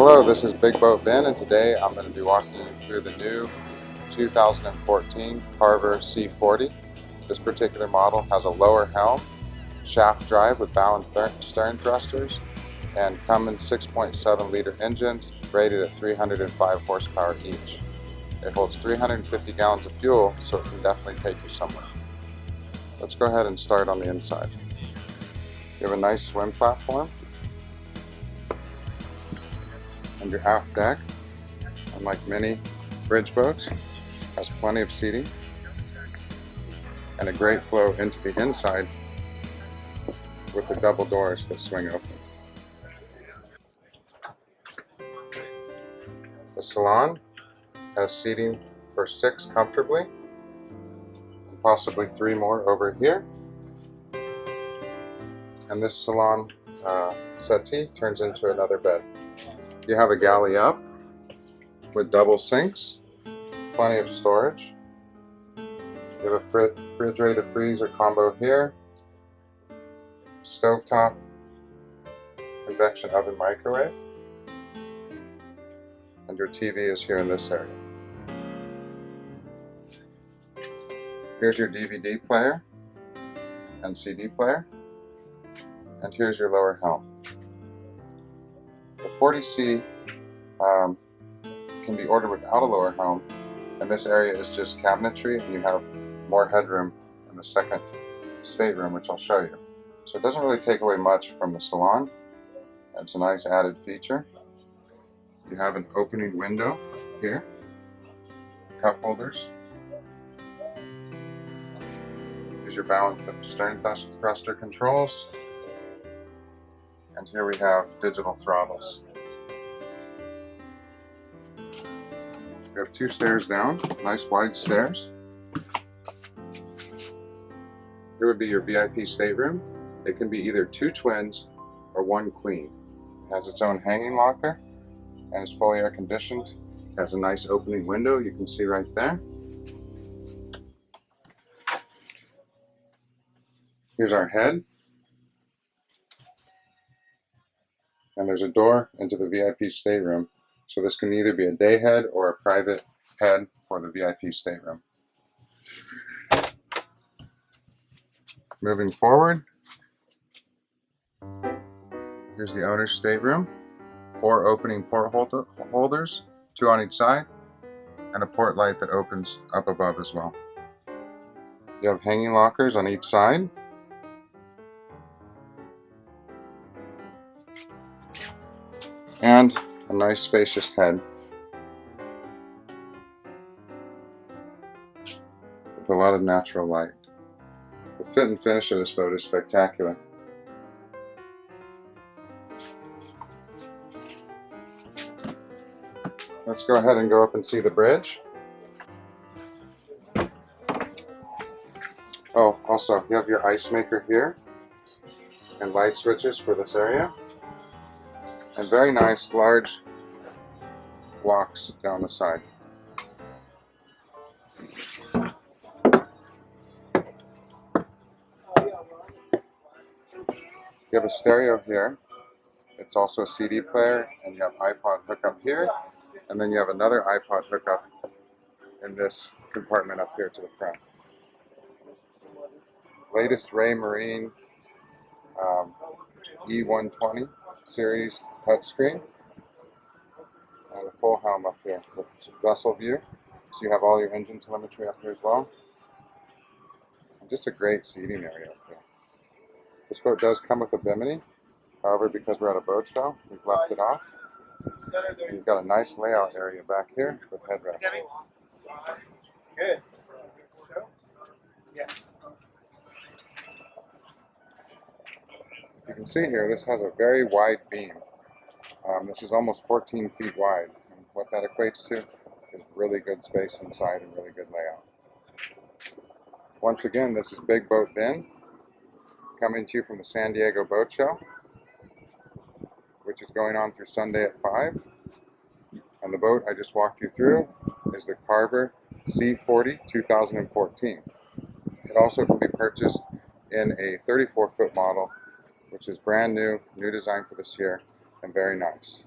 Hello, this is Big Boat Ben, and today I'm going to be walking you through the new 2014 Carver C40. This particular model has a lower helm, shaft drive with bow and stern thrusters, and Cummins 6.7 liter engines rated at 305 horsepower each. It holds 350 gallons of fuel, so it can definitely take you somewhere. Let's go ahead and start on the inside. You have a nice swim platform, and your aft deck, unlike many bridge boats, has plenty of seating and a great flow into the inside with the double doors that swing open. The salon has seating for 6 comfortably, and possibly 3 more over here. And this salon settee turns into another bed. You have a galley up with double sinks, plenty of storage. You have a refrigerator freezer combo here, stovetop, convection oven microwave, and your TV is here in this area. Here's your DVD player and CD player, and here's your lower helm. The 40C can be ordered without a lower helm, and this area is just cabinetry, and you have more headroom in the second stateroom, which I'll show you. So it doesn't really take away much from the salon. It's a nice added feature. You have an opening window here, cup holders. Here's your bow and stern thruster controls. And here we have digital throttles. We have 2 stairs down, nice wide stairs. Here would be your VIP stateroom. It can be either 2 twins or 1 queen. It has its own hanging locker and is fully air conditioned. It has a nice opening window you can see right there. Here's our head. And there's a door into the VIP stateroom. So this can either be a day head or a private head for the VIP stateroom. Moving forward, here's the owner's stateroom. 4 opening port holders, 2 on each side, and a port light that opens up above as well. You have hanging lockers on each side. And a nice spacious head with a lot of natural light. The fit and finish of this boat is spectacular. Let's go ahead and go up and see the bridge. Oh, also you have your ice maker here and light switches for this area. And very nice large blocks down the side. You have a stereo here. It's also a CD player, and you have iPod hookup here, and then you have another iPod hookup in this compartment up here to the front. Latest Ray Marine E120 series touchscreen, and a full helm up here with vessel view, so you have all your engine telemetry up here as well, and just a great seating area up here. This boat does come with a bimini, however, because we're at a boat show, we've left it off. And you've got a nice layout area back here with headrests. Good. Yeah. You can see here, this has a very wide beam. This is almost 14 feet wide, and what that equates to is really good space inside and really good layout. Once again, this is Big Boat Ben, coming to you from the San Diego Boat Show, which is going on through Sunday at 5. And the boat I just walked you through is the Carver C40 2014. It also can be purchased in a 34-foot model, which is brand new design for this year, and very nice.